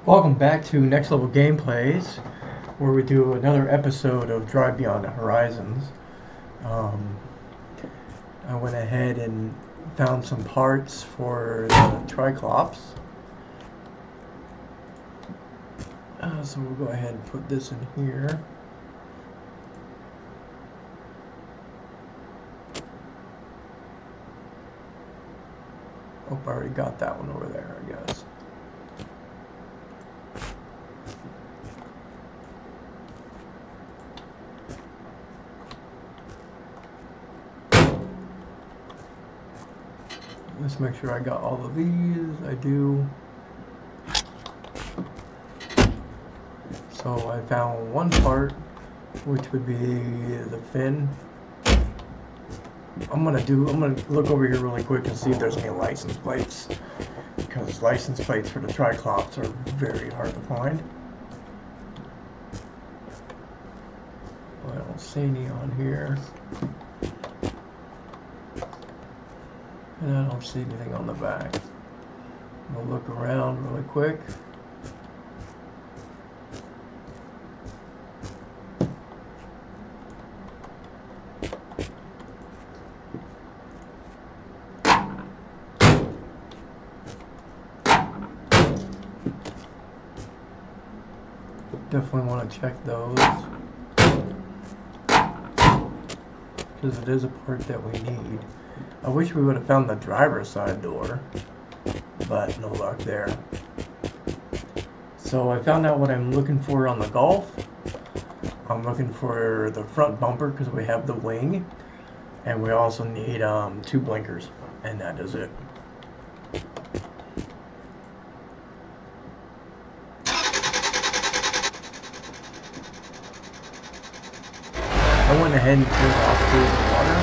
Welcome back to Next Level Gameplays, where we do another episode of Drive Beyond the Horizons. Um, I went ahead and found some parts for the Triclops. So we'll go ahead and put this in here. Oh, I already got that one over there, I guess. Let's make sure I got all of these. I do. So I found one part, which would be the fin. I'm gonna look over here really quick and see if there's any license plates, because license plates for the Triclops are very hard to find. Well, I don't see any on here. And I don't see anything on the back. We'll look around really quick. Definitely want to check those, because it is a part that we need. I wish we would have found the driver's side door, but no luck there. So I found out what I'm looking for on the Golf. I'm looking for the front bumper because we have the wing, and we also need 2 blinkers, and that is it. I went ahead and turned off the water,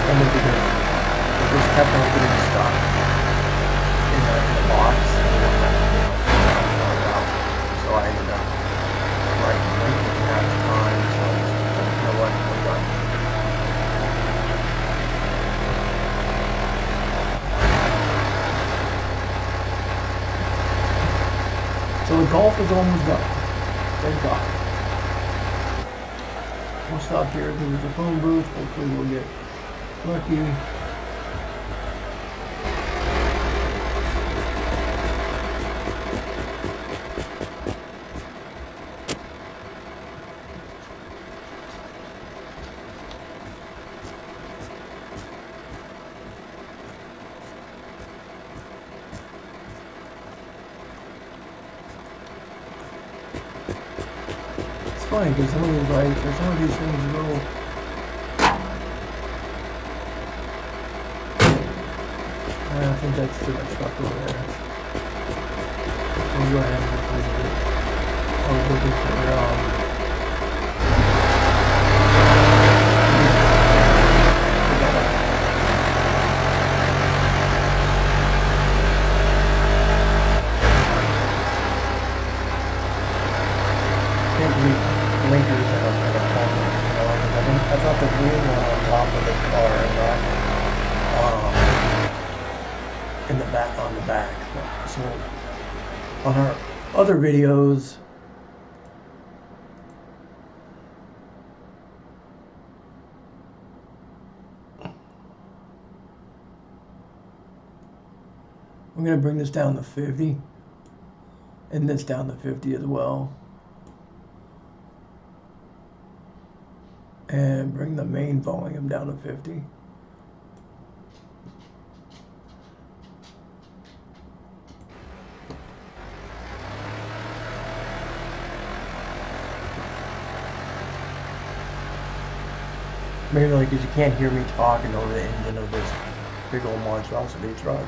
only because it just kept on getting stuck in the box. So I ended up blinking half the time. So you know what? I'm done. So the Golf is almost done. Thank God. We'll stop here because it's a phone booth. Hopefully we'll get lucky. Funny because some of these things go. I think that's too much stuff over there. We'll go ahead and just leave it. I was looking for blinkers and a phone, you know, because I thought the wheel went on top of the car and not in the back, on the back. So on our other videos, I'm gonna bring this down to 50 and this down to 50 as well. And bring the main volume down to 50. Mainly because you can't hear me talking over the engine of this big old monstrosity truck.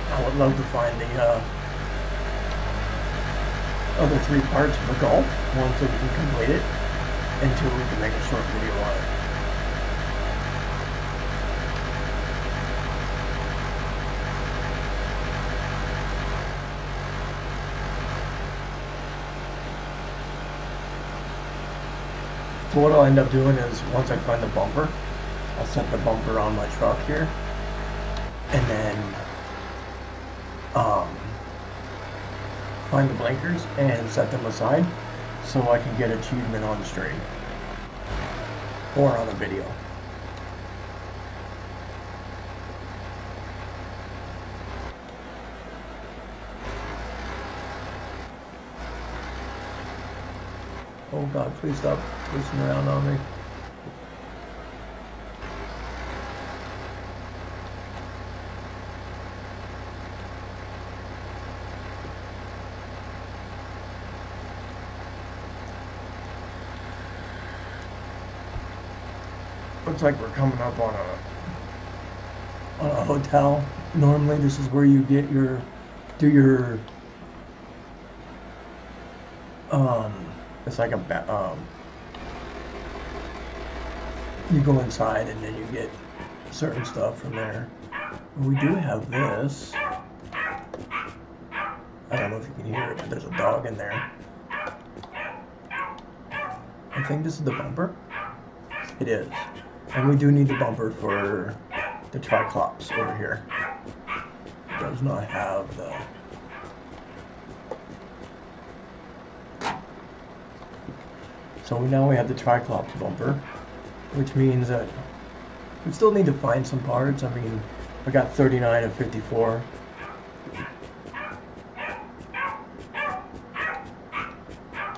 I would love to find the other 3 parts of the Golf once we can complete it. until we can make a short video on it. So what I'll end up doing is, once I find the bumper, I'll set the bumper on my truck here, and then find the blinkers and set them aside so I can get achievement on stream or on a video. Oh God, please stop twisting around on me. Looks like we're coming up on a hotel. Normally this is where you get your, it's like a, you go inside and then you get certain stuff from there. We do have this. I don't know if you can hear it, but there's a dog in there. I think this is the bumper. It is. And we do need the bumper for the Triclops over here. It does not have the... So now we have the Triclops bumper, which means that we still need to find some parts. I mean, I got 39 of 54.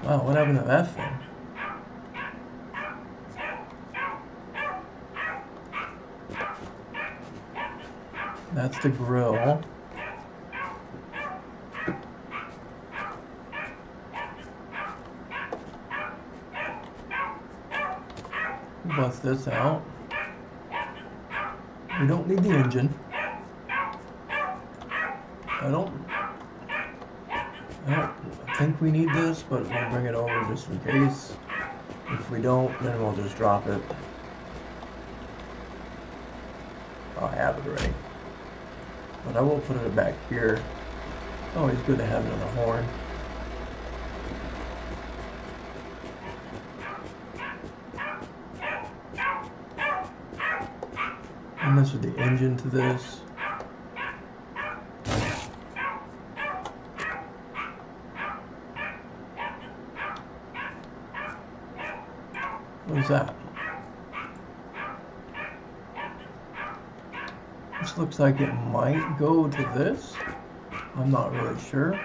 Wow, what happened to that thing? That's the grill. Bust this out. We don't need the engine. I don't think we need this, but we'll bring it over just in case. If we don't, then we'll just drop it. I have it already. But I will put it back here. It's always good to have it on the horn. And this is the engine to this. What is that? This looks like it might go to this. I'm not really sure.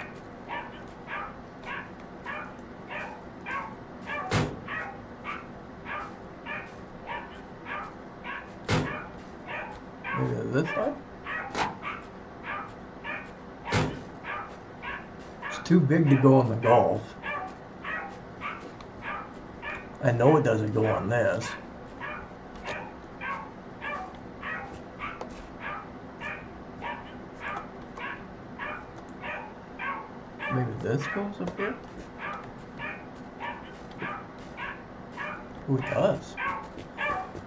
Maybe to this side? It's too big to go on the Golf. I know it doesn't go on this. Maybe this goes up here? Oh, it does.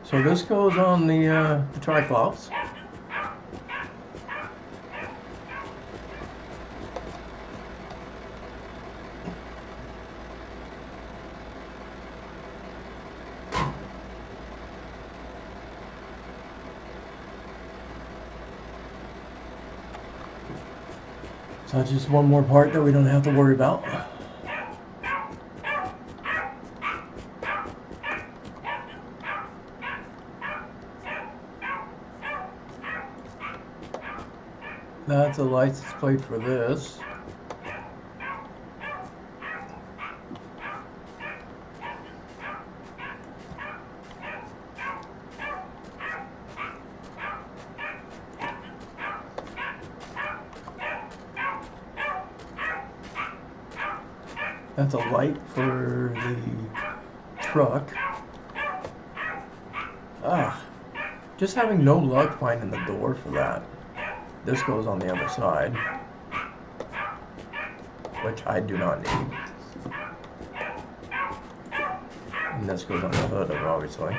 So this goes on the Triclops. So it's just one more part that we don't have to worry about. That's a license plate for this. That's a light for the truck. Just having no luck finding the door for that. This goes on the other side, which I do not need. And And this goes on the hood, obviously.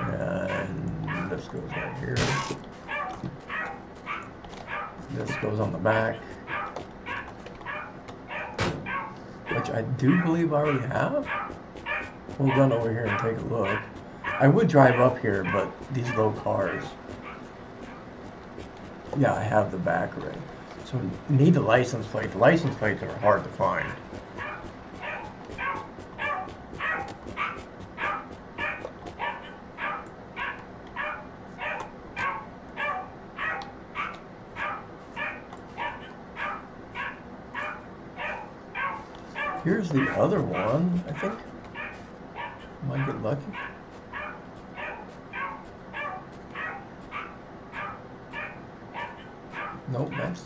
And this goes right here. This goes on the back, which I do believe I already have. We'll run over here and take a look. I would drive up here, but these low cars. Yeah, I have the back already. So we need the license plate. The license plates are hard to find. Here's the other one, I think. Might get lucky. Nope, that's...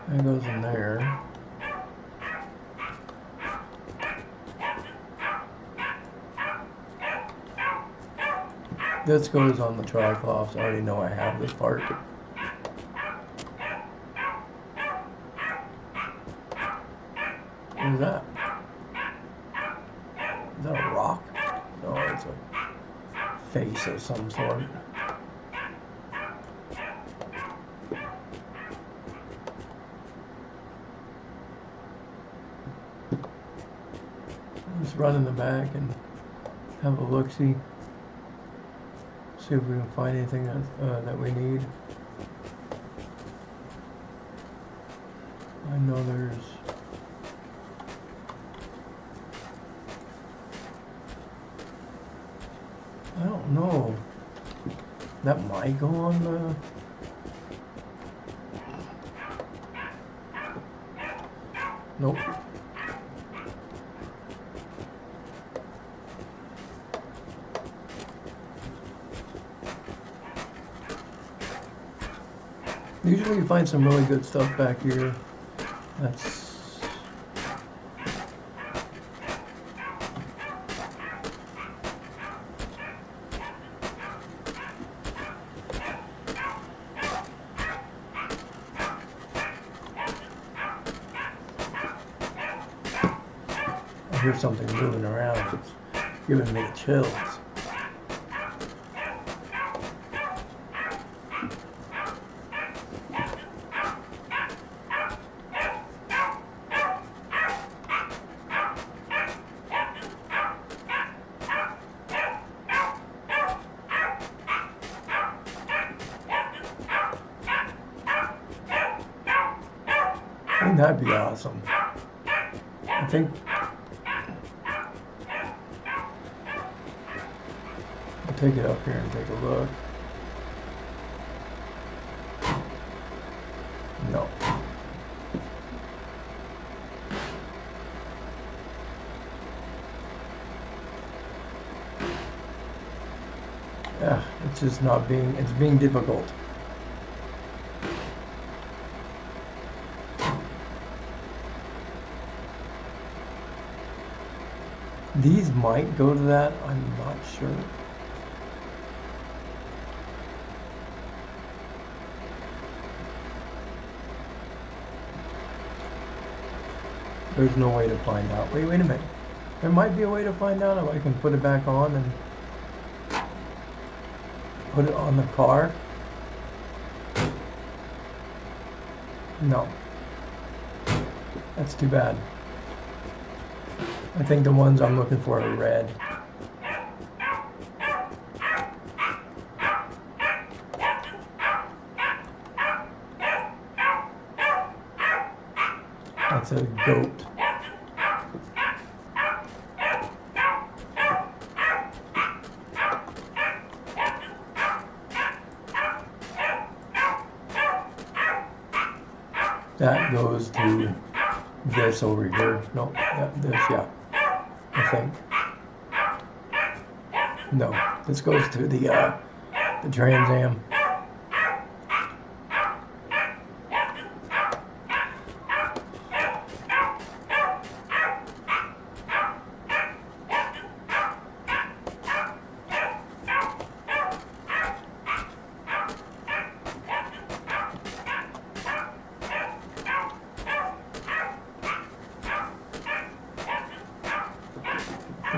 That goes in there. This goes on the Triclops. I already know I have this part. What is that? Is that a rock? No, it's a face of some sort. Let's run in the back and have a look-see. See if we can find anything that we need. I know there's... I don't know. That might go on the... Nope. Usually you find some really good stuff back here. That's... I hear something moving around. It's giving me chills. Wouldn't that be awesome? I think I'll take it up here and take a look. No. Yeah, it's just not being, it's being difficult. These might go to that, I'm not sure. There's no way to find out. Wait a minute. There might be a way to find out if I can put it back on and put it on the car. No. That's too bad. I think the ones I'm looking for are red. That's a goat. That goes to this over here. No, yeah, this, yeah. I think. No, this goes to the Trans Am.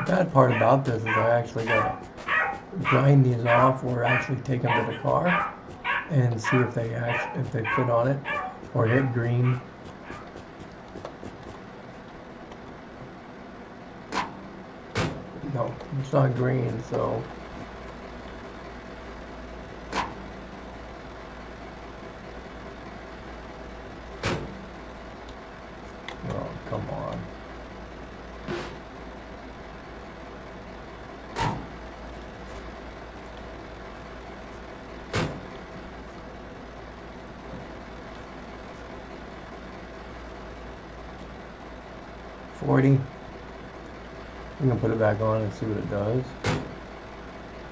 bad part about this is I actually gotta grind these off or actually take them to the car and see if they fit on it or hit green. No, it's not green, so oh, come on. $40. I'm gonna put it back on and see what it does.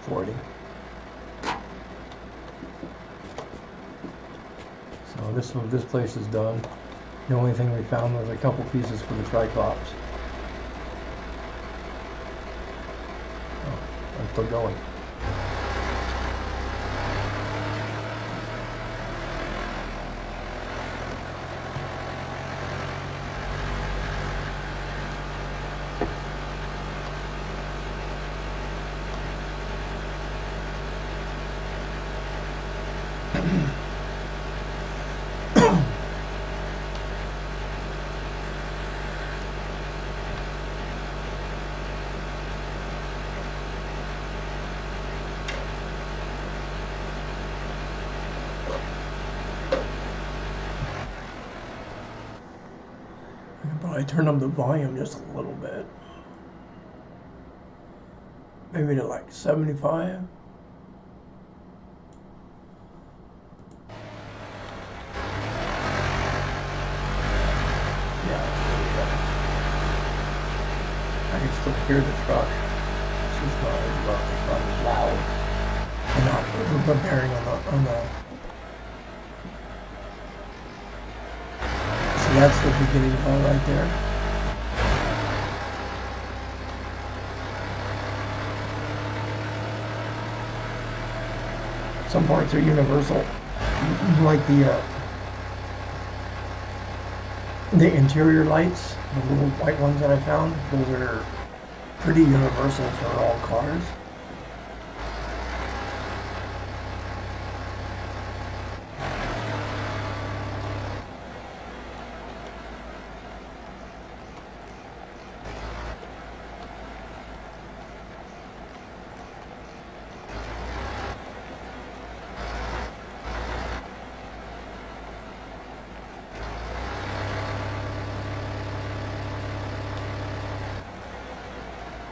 40. So this place is done. The only thing we found was a couple pieces for the Triclops. Oh, I'm still going. I turned up the volume just a little bit. Maybe to like 75. Yeah, I can still hear the truck. It's just not as loud. I'm not overbearing on the. So that's the beginning part right there. Some parts are universal, like the interior lights, the little white ones that I found. Those are pretty universal for all cars.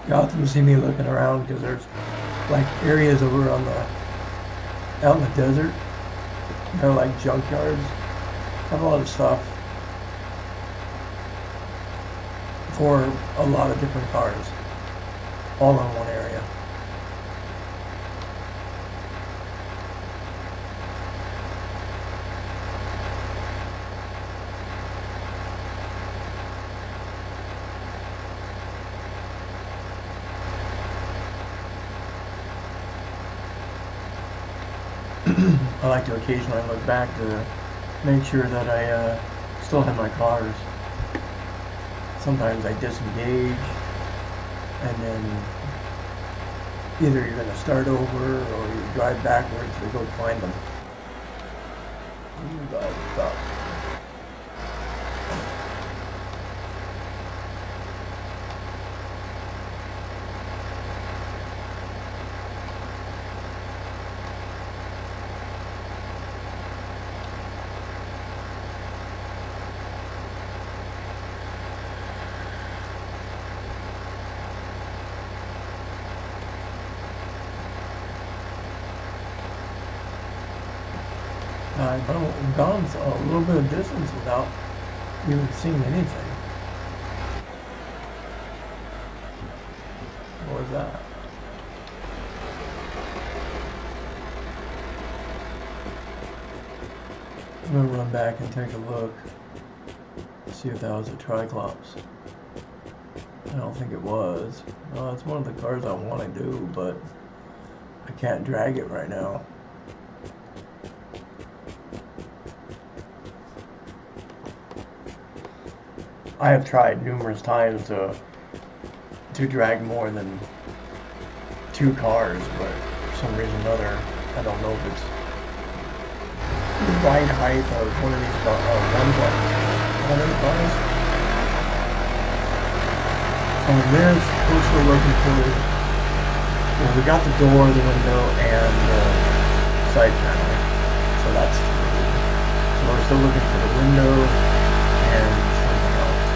You often see me looking around because there's like areas over on out in the desert. They're like junkyards. Have a lot of stuff for a lot of different cars, all in one area. I like to occasionally look back to make sure that I still have my cars. Sometimes I disengage and then either you're going to start over or you drive backwards to go find them. You guys stop. I've gone a little bit of distance without even seeing anything. What was that? I'm gonna run back and take a look, see if that was a Triclops. I don't think it was. Well, it's one of the cars I want to do, but I can't drag it right now. I have tried numerous times to to drag more than 2 cars, but for some reason or other, I don't know if it's the ride height of one of these cars. There's we're still looking for. Well, we got the door, the window, and the side panel, so that's 2. So we're still looking for the window and something else.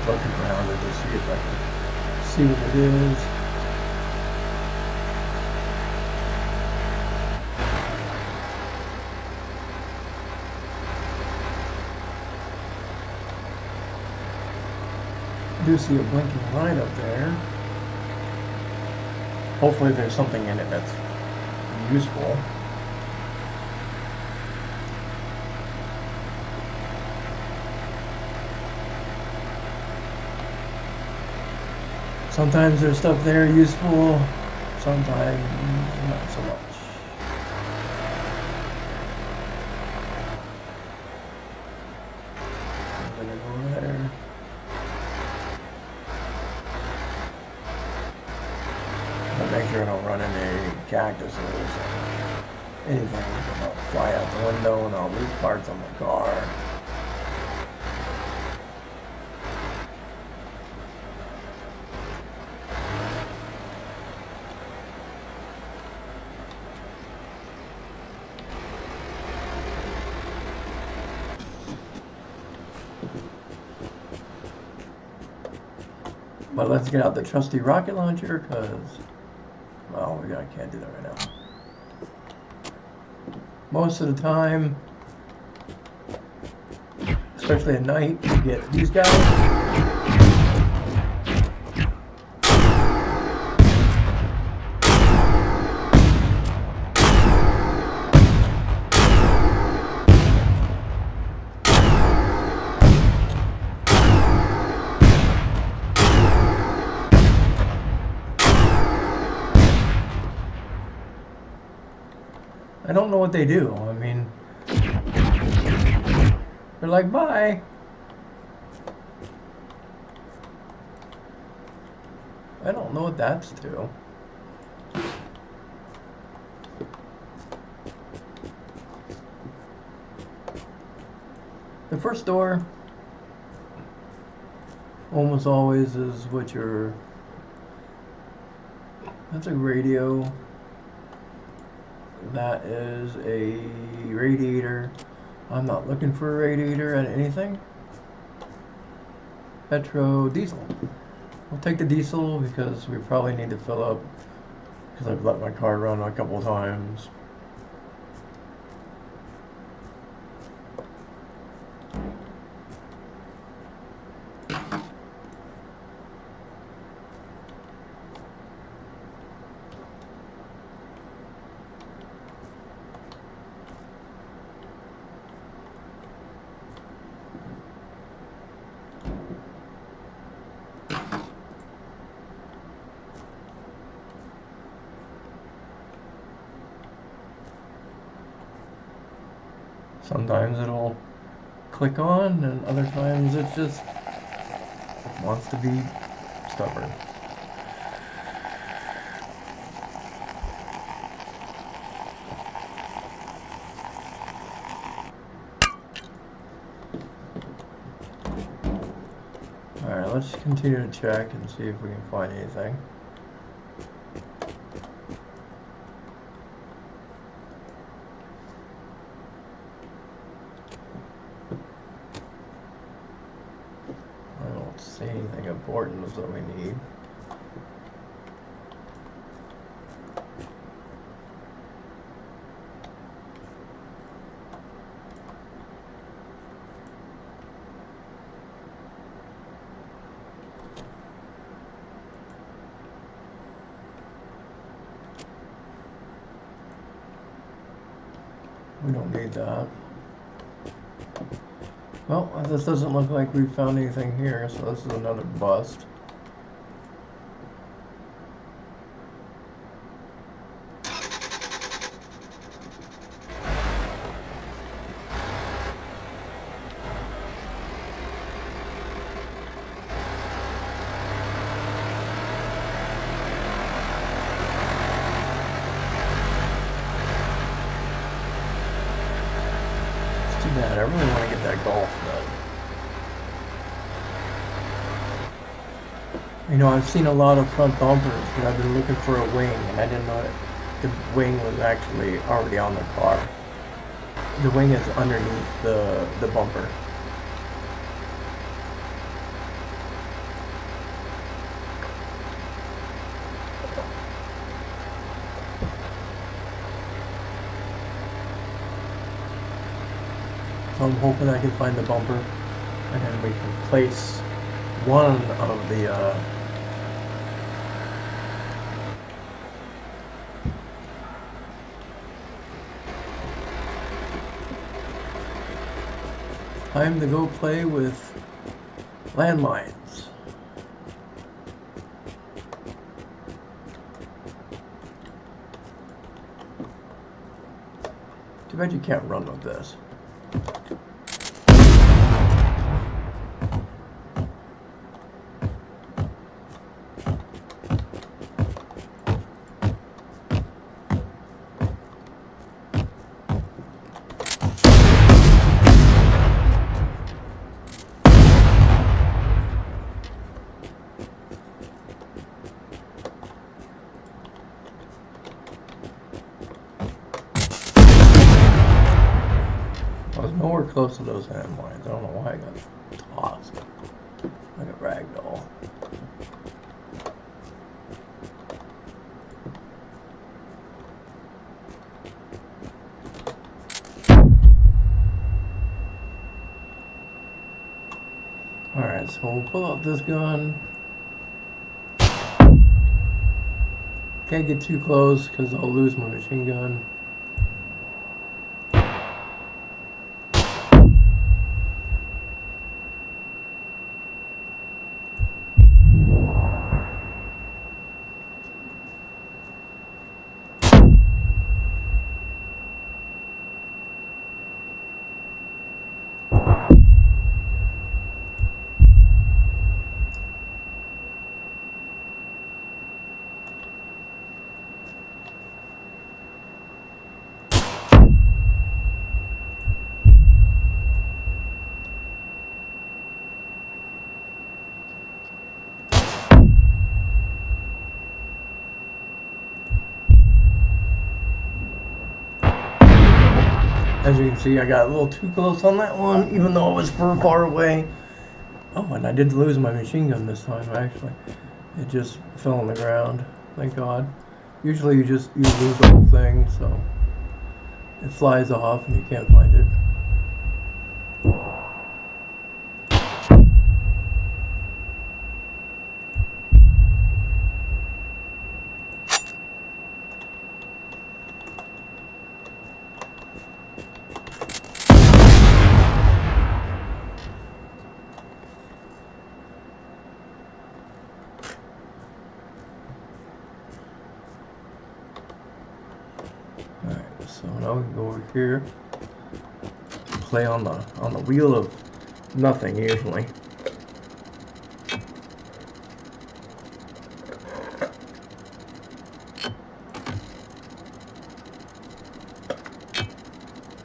Looking around and just see if I can see what it is. I do see a blinking light up there. Hopefully there's something in it that's useful. Sometimes there's stuff there useful, sometimes not so much. I'm gonna go there. I'll make sure I don't run into cactuses or anything that'll fly out the window and I'll lose parts on my car. But let's get out the trusty rocket launcher, because, well, I can't do that right now. Most of the time, especially at night, you get these guys. I don't know what they do. I mean, they're like, bye. I don't know what that's to. The first door almost always is what you're. That's a radio. That is a radiator. I'm not looking for a radiator at anything. Petro diesel. We'll take the diesel because we probably need to fill up because I've let my car run a couple times. Sometimes it'll click on, and other times it just wants to be stubborn. Alright, let's continue to check and see if we can find anything. See anything important is what we need. We don't need that. Well, this doesn't look like we found anything here, so this is another bust. I really want to get that golf done. You know, I've seen a lot of front bumpers, but I've been looking for a wing, and I didn't know that the wing was actually already on the car. The wing is underneath the bumper. So I'm hoping I can find the bumper, and then we can place one of the time to go play with landmines. Too bad you can't run with this. I was nowhere close to those landmines. I don't know why I got tossed like a rag doll. Alright, so we'll pull out this gun. Can't get too close because I'll lose my machine gun. As you can see, I got a little too close on that one, even though it was far away. Oh, and I did lose my machine gun this time, actually. It just fell on the ground, thank God. Usually you lose the whole thing, so it flies off and you can't find it. Alright, so now we can go over here, play on the wheel of nothing usually.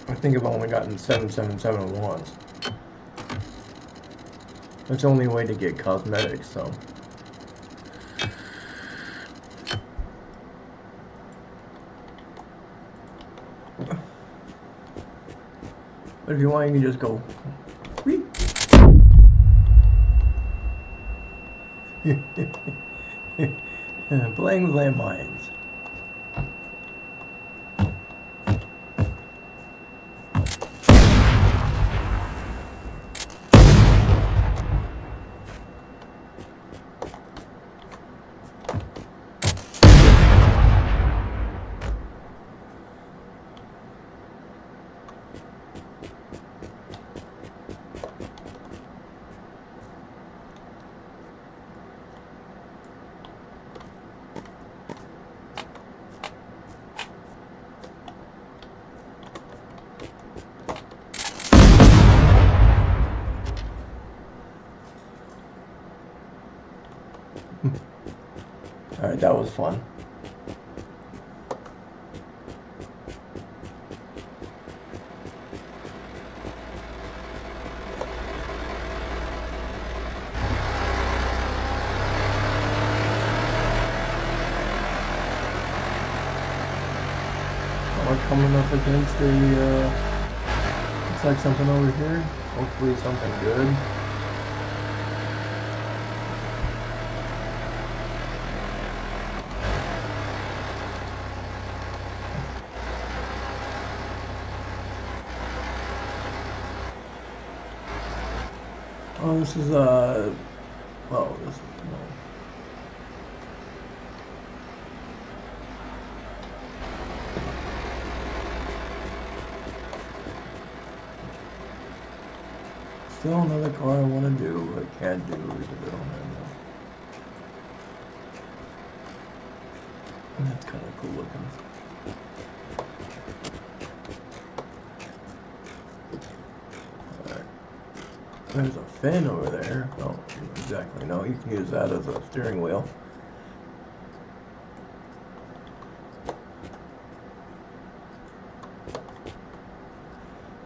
I think I've only gotten 777 once. That's the only way to get cosmetics, so. But if you want, you can just go. Whee! Playing with landmines. Alright, that was fun. We're coming up against a, looks like something over here. Hopefully something good. Oh, this is, well, this is, no. Still another car I want to do, but I can't do because I don't have enough. And that's kind of cool looking. Alright. There's a fin over there. Oh, exactly. No, you can use that as a steering wheel.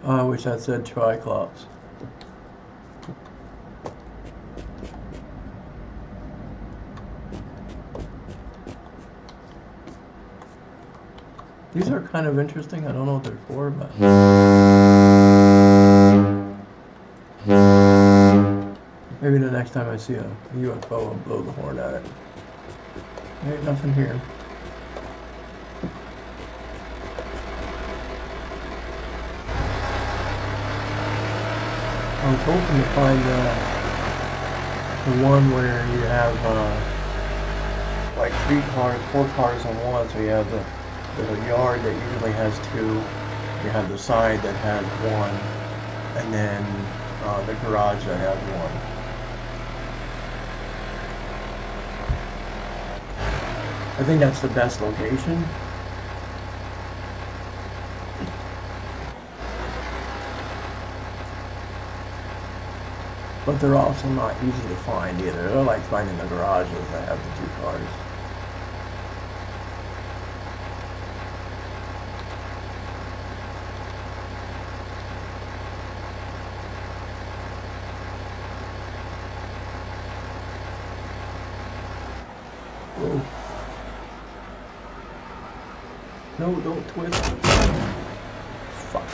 Oh, I wish that said Triclops. These are kind of interesting. I don't know what they're for, but maybe the next time I see a UFO, I'll blow the horn at it. There ain't nothing here. I was hoping to find the one where you have like 3 cars, 4 cars on one, so you have the yard that usually has 2, you have the side that has 1, and then the garage that has 1. I think that's the best location. But they're also not easy to find either. They're like finding the garages that have the 2 cars. Whoa. No, don't twist. Fuck.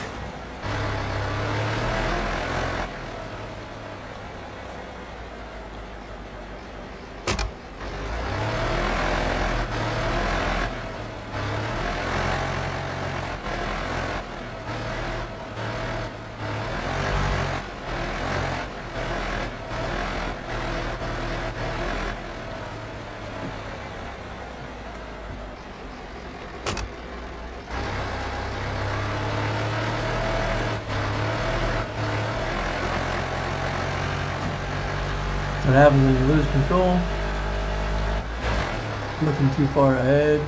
What happens when you lose control? Looking too far ahead.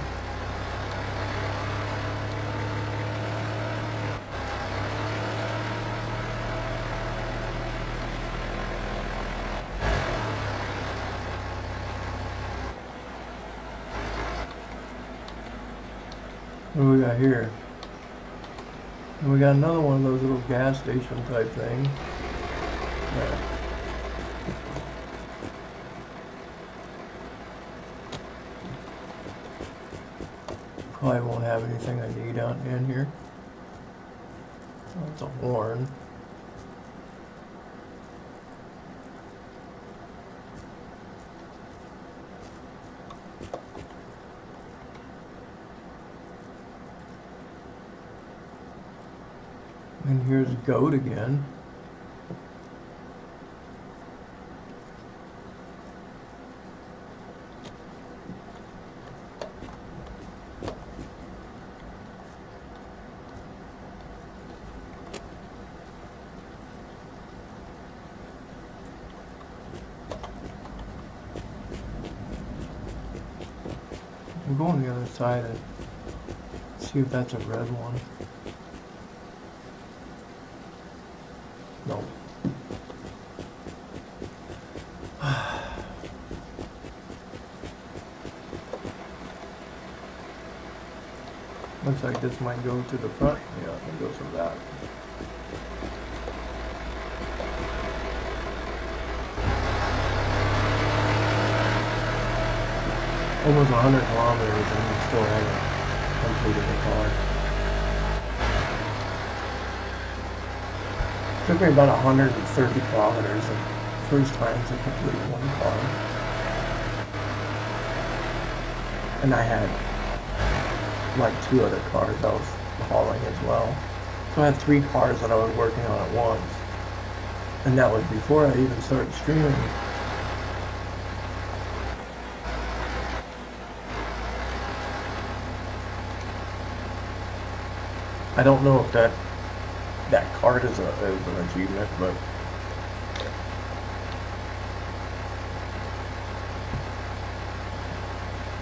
What do we got here? And we got another one of those little gas station type things. Yeah. Probably won't have anything I need out in here. Oh, it's a horn. And here's goat again. We'll go on the other side and see if that's a red one. No. this might go to the front. Yeah, it goes from that. Almost 100 kilometers and still haven't completed the car. It took me about 130 kilometers the first time to complete one car. And I had like 2 other cars I was hauling as well. So I had 3 cars that I was working on at once. And that was before I even started streaming. I don't know if that card is an achievement, but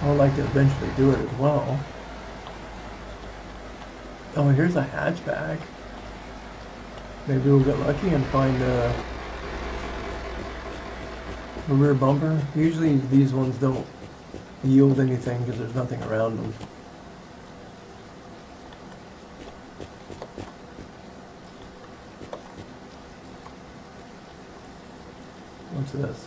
I would like to eventually do it as well. Oh, here's a hatchback. Maybe we'll get lucky and find a rear bumper. Usually these ones don't yield anything because there's nothing around them. What's this?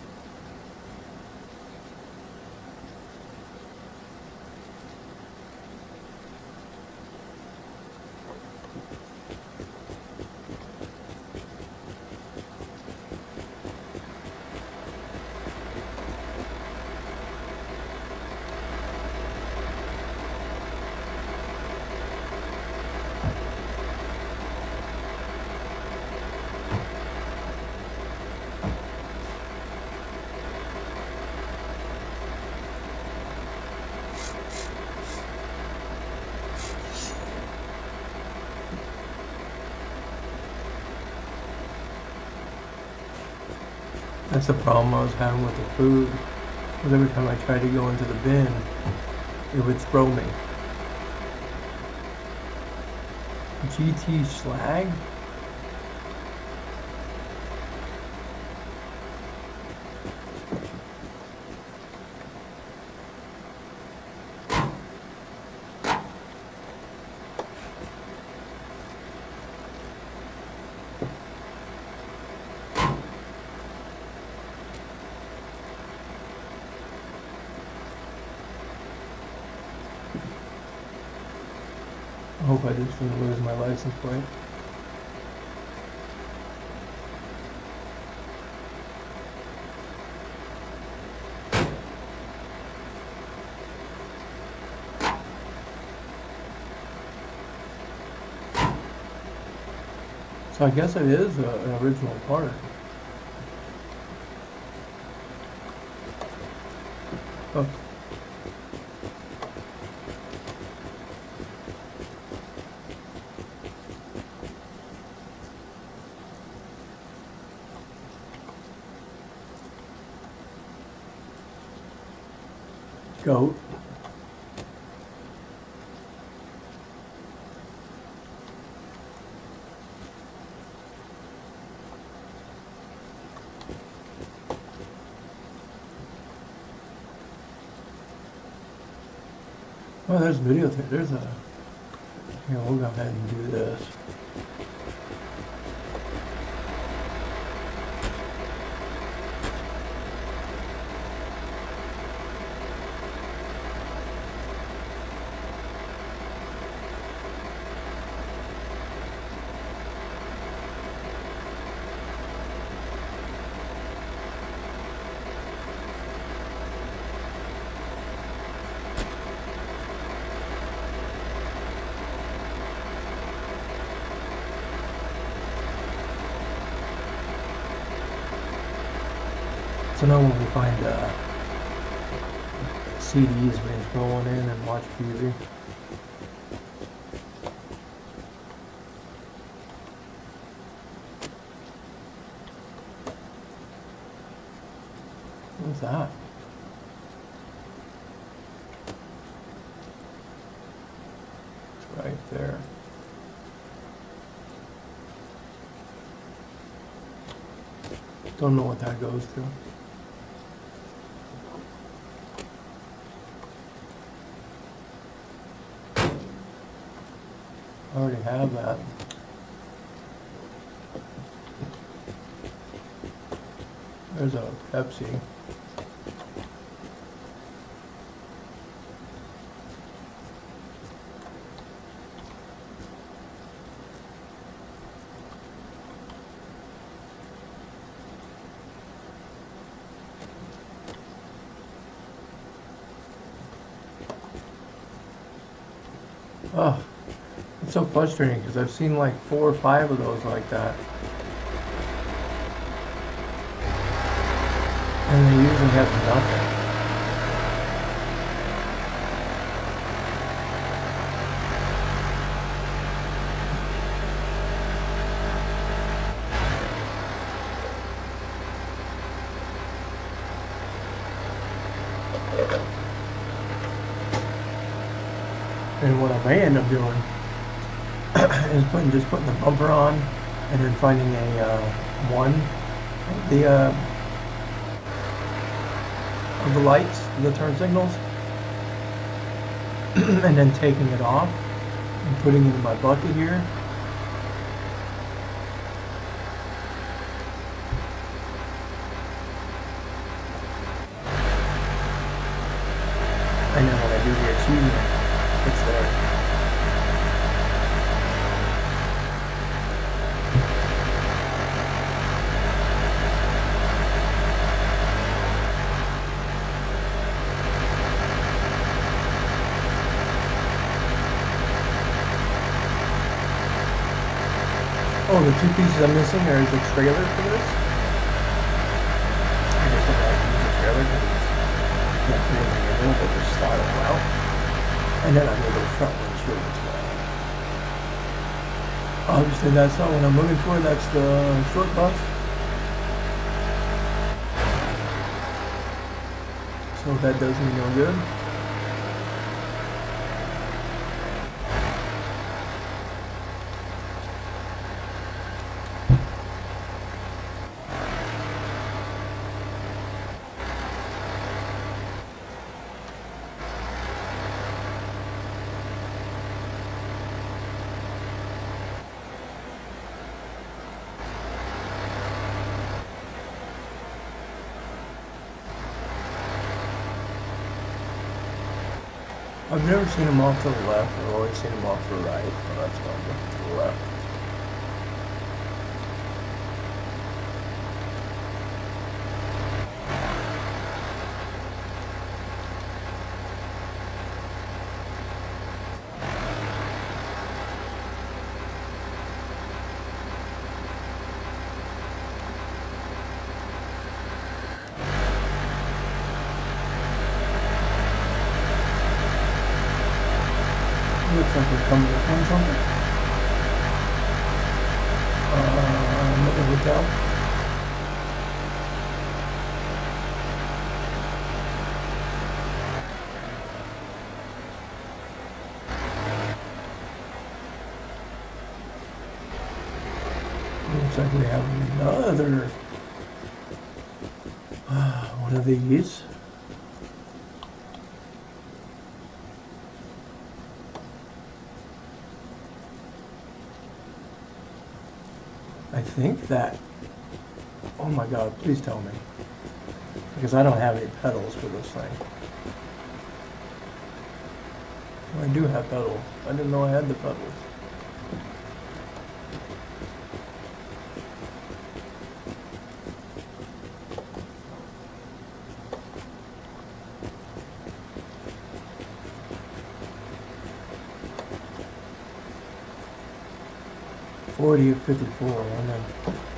That's the problem I was having with the food. Because every time I tried to go into the bin, it would throw me. GT slag? I hope I just didn't lose my license plate. So I guess it is an original part. Oh. Goat. Oh, there's video. There's a. Here, we'll go ahead and do this. So now when we find CDs, we can throw one in and watch TV. What's that? It's right there. Don't know what that goes to. I already have that. There's a Pepsi. Oh, it's so frustrating because I've seen like 4 or 5 of those like that. And they usually have nothing. And what I may end up doing is just putting the bumper on and then finding a one of the lights, the turn signals, and then taking it off and putting it in my bucket here. And then when I do the achievement, it's there. Oh, the 2 pieces I'm missing are the trailer for this. I guess I'm going to use the trailer because it's not really in it, but just slide them out. And then I need the front windshield as well. Obviously that's not what I'm looking for, that's the short bus. So that does me no good. I've never seen them off to the left, I've always seen them off to the right, so that's why I'm looking to the left. Looks like we're coming upon something. Another hotel. Looks like we have another one of these. I think that, oh my God, please tell me, because I don't have any pedals for this thing. Well, I do have pedals. I didn't know I had the pedals. Forty of 54, and then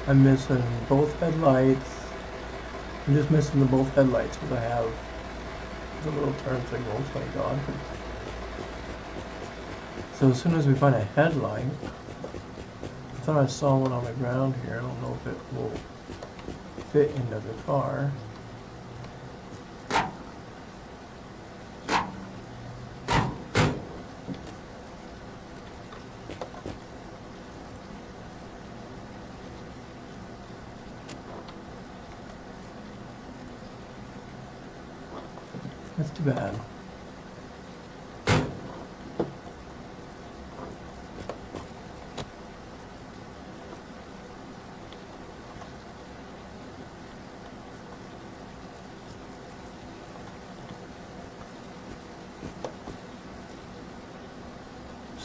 I'm missing both headlights. I'm just missing the both headlights because I have the little turn signals, thank God. So as soon as we find a headlight, I thought I saw one on the ground here. I don't know if it will fit into the car. That's too bad.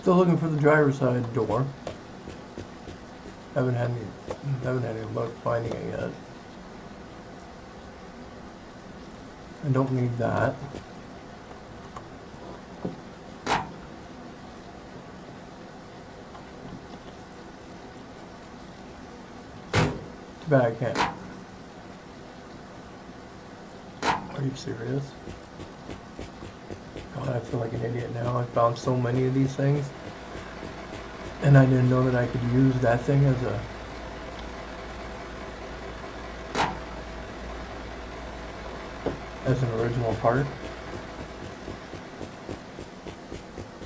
Still looking for the driver's side door. Haven't had any luck finding it yet. I don't need that. Too bad I can't. Are you serious? God, I feel like an idiot now. I found so many of these things. And I didn't know that I could use that thing as an original part.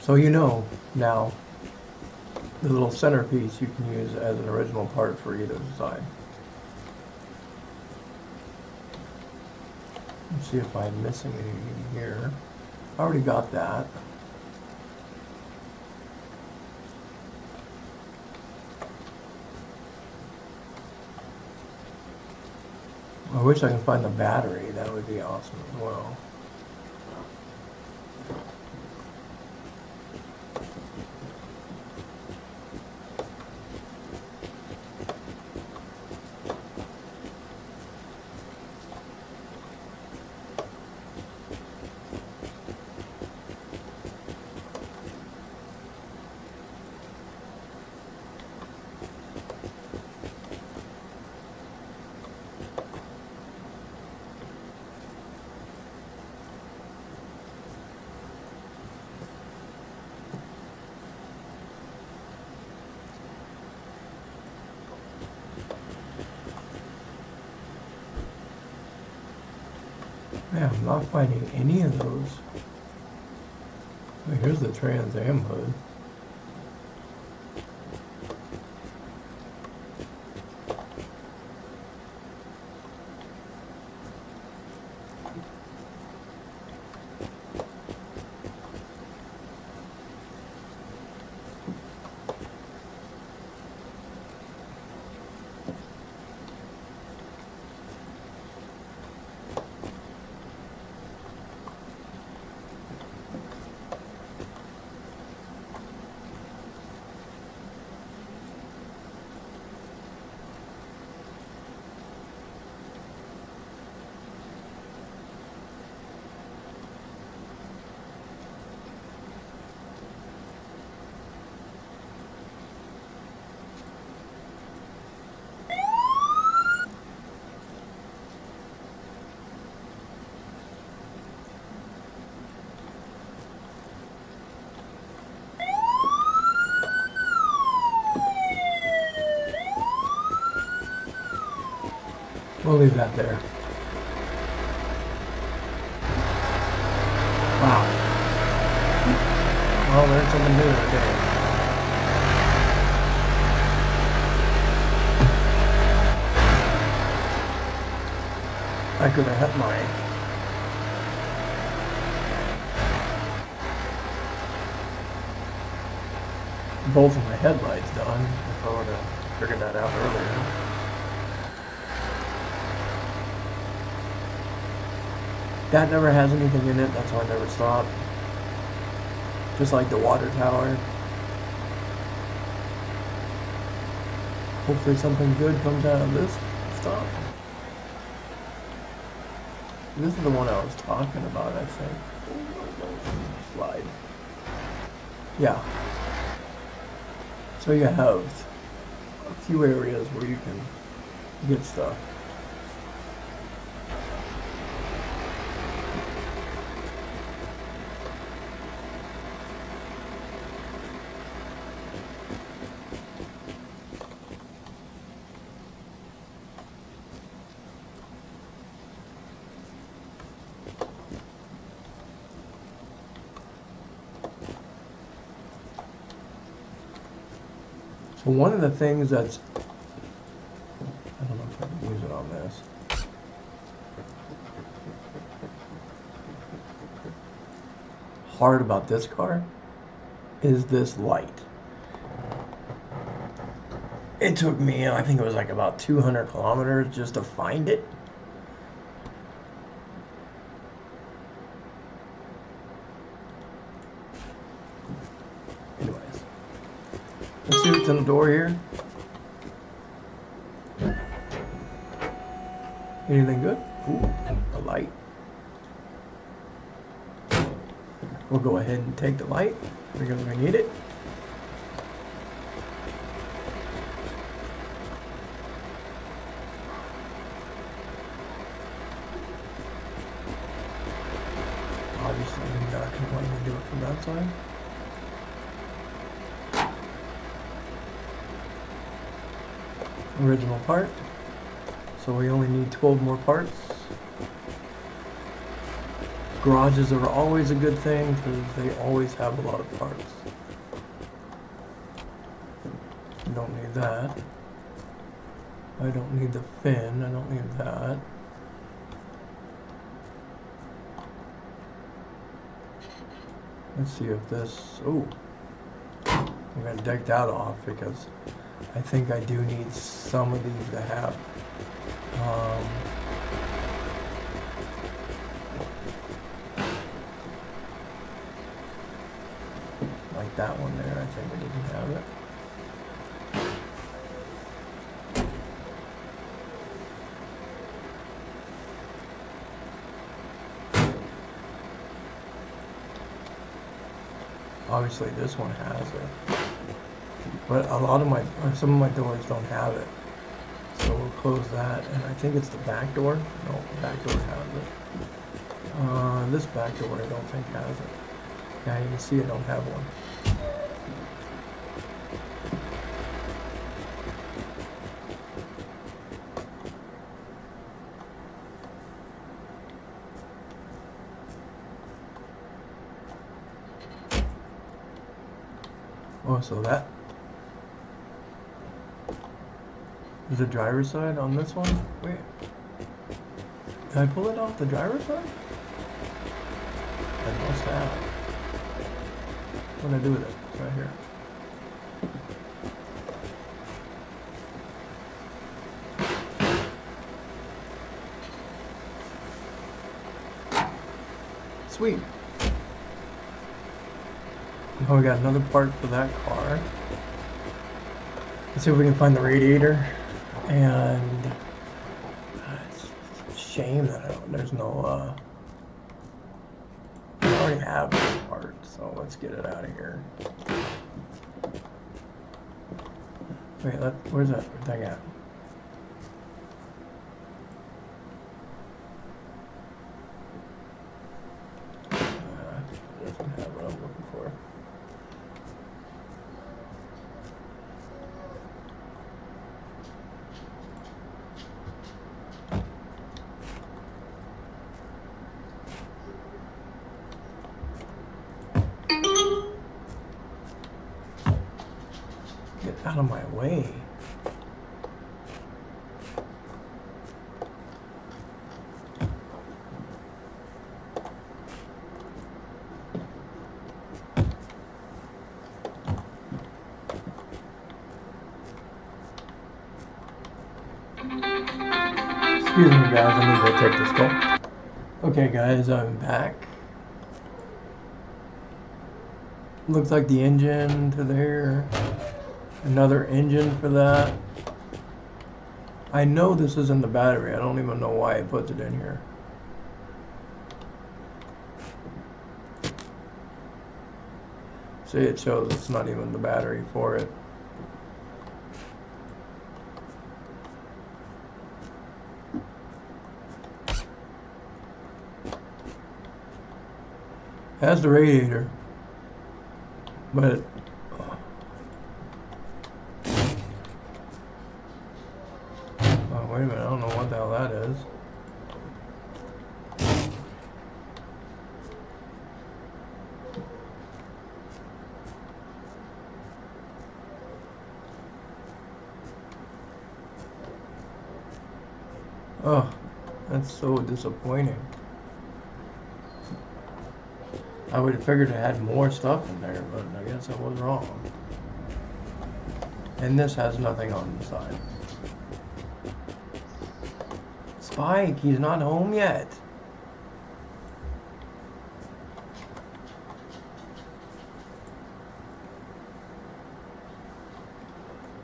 So you know now the little centerpiece you can use as an original part for either side. Let's see if I'm missing anything here. I already got that. I wish I could find the battery. That would be awesome as well. Yeah, I'm not finding any of those. Oh, here's the Trans Am hood. We'll leave that there. Wow. Well, learned something new today. I could have had both of my headlights done if I would have figured that out earlier. That never has anything in it, that's why I never stopped. Just like the water tower. Hopefully something good comes out of this stuff. This is the one I was talking about, I think. Slide. Yeah. So you have a few areas where you can get stuff. So one of the things that's, I don't know if I can use it on this. Hard about this car is this light. It took me, I think it was like about 200 kilometers just to find it. Anyways. Let's see what's in the door here. Anything good? Ooh, a light. We'll go ahead and take the light because we need it. Obviously, you're not going to want me to do it from that side. Original part. So we only need 12 more parts. Garages are always a good thing because they always have a lot of parts. I don't need that. I don't need the fin. I don't need that. Let's see if this... Oh! I'm going to take that off because I think I do need some of these to have. Like that one there, I think I didn't have it. Obviously this one has it. But a lot of some of my doors don't have it. So we'll close that, and I think it's the back door. No, the back door has it. This back door I don't think has it. Yeah, you can see I don't have one. Oh, so that is the driver's side on this one? Wait. Did I pull it off the driver's side? I must have. What did I do with it? It's right here. Sweet. Oh, we got another part for that car. Let's see if we can find the radiator. And it's a shame that there's no, I already have this part, so let's get it out of here. Wait, where's that thing at? It doesn't have what I'm looking for. Get out of my way. Excuse me guys, I need to take this call. Okay guys, I'm back. Looks like the engine to there. Another engine for that. I know this isn't the battery. I don't even know why it puts it in here. See, it shows it's not even the battery for it. It has the radiator, but oh, wait a minute, I don't know what the hell that is. Oh, that's so disappointing. I would have figured it had more stuff in there, but I guess I was wrong. And this has nothing on the side. Spike, he's not home yet.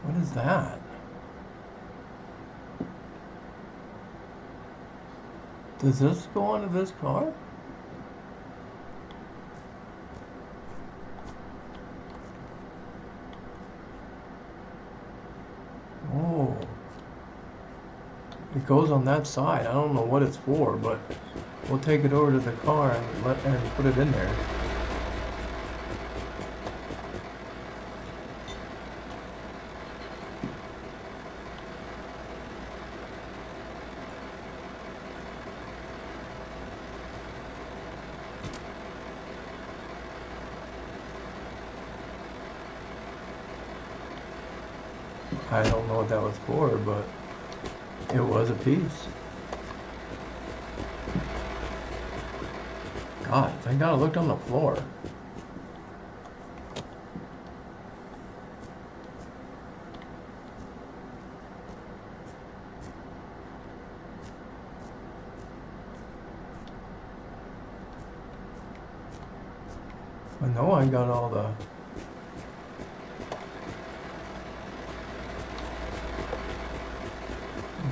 What is that? Does this go onto this car? Oh. It goes on that side. I don't know what it's for, but we'll take it over to the car and put it in there. I don't know what that was for, but it was a piece. God, thank God I looked on the floor. I know I got all the...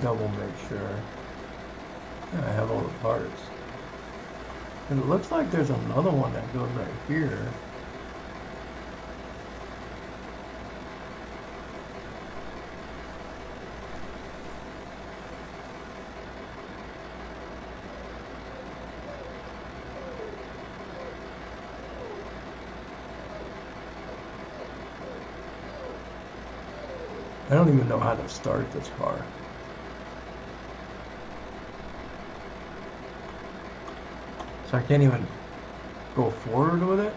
Double make sure. Yeah, I have all the parts. And it looks like there's another one that goes right here. I don't even know how to start this car. So I can't even go forward with it.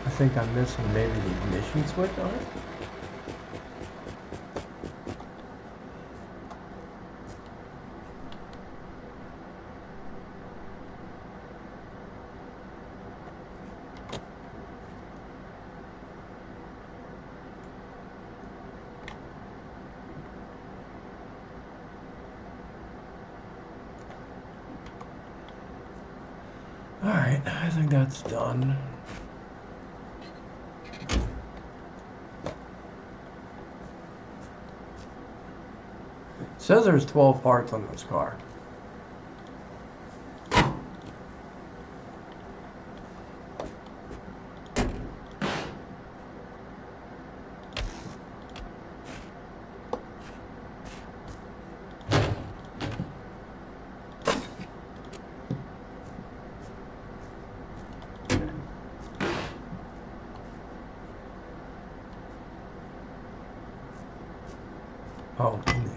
I think I'm missing maybe the ignition switch on it. Alright, I think that's done. It says there's 12 parts on this car. Oh, in there.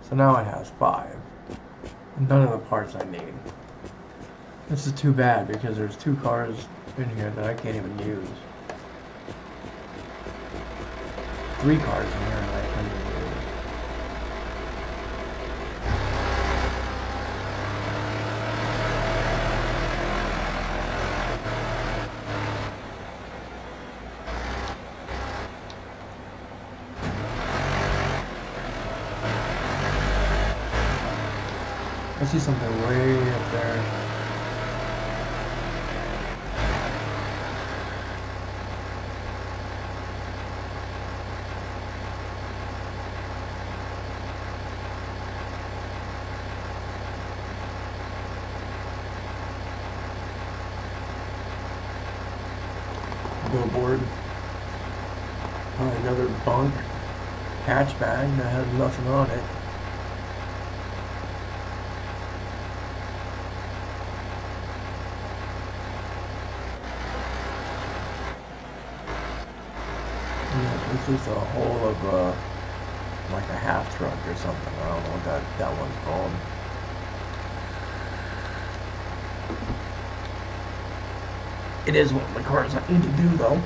So now it has 5. None of the parts I need. This is too bad because there's 2 cars in here that I can't even use. 3 cars in here that I can't even use. I see something way up there. Billboard. Another bunk hatch bag that has nothing on it. It's just a whole of like a half truck or something. I don't know what that one's called. It is one of the cars I need to do though.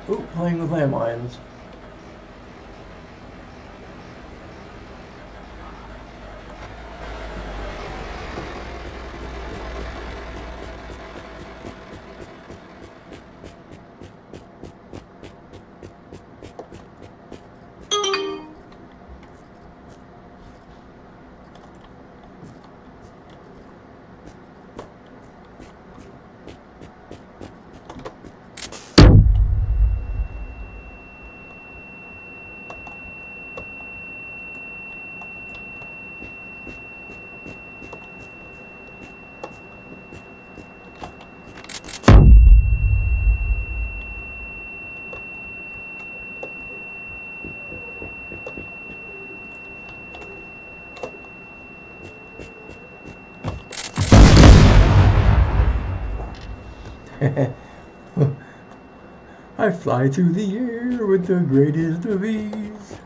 Ooh, playing with landmines. I fly through the air with the greatest of ease.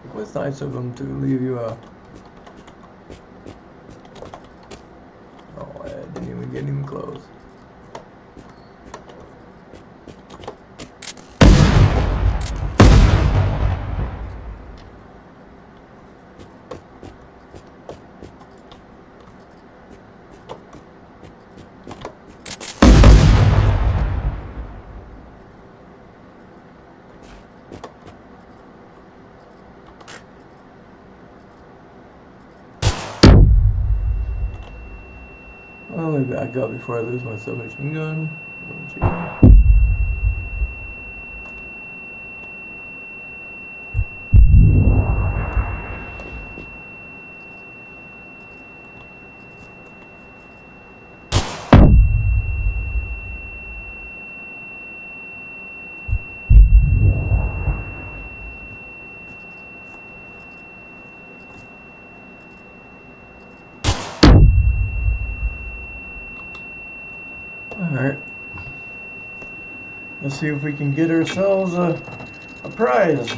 It was nice of them to leave you a... Oh, I didn't even get even close. Well, let me back up before I lose my submachine gun. Alright. Let's see if we can get ourselves a prize.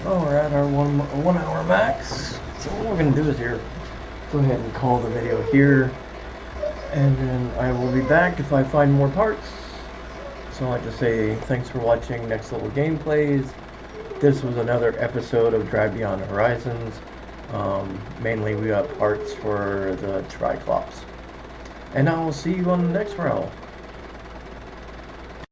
Oh, we're at our one hour max. So what we're gonna do is here, go ahead and call the video here, and then I will be back if I find more parts. So I'd like to say thanks for watching Next Level Gameplays. This was another episode of Drive Beyond Horizons. Mainly we got parts for the Triclops. And I will see you on the next round.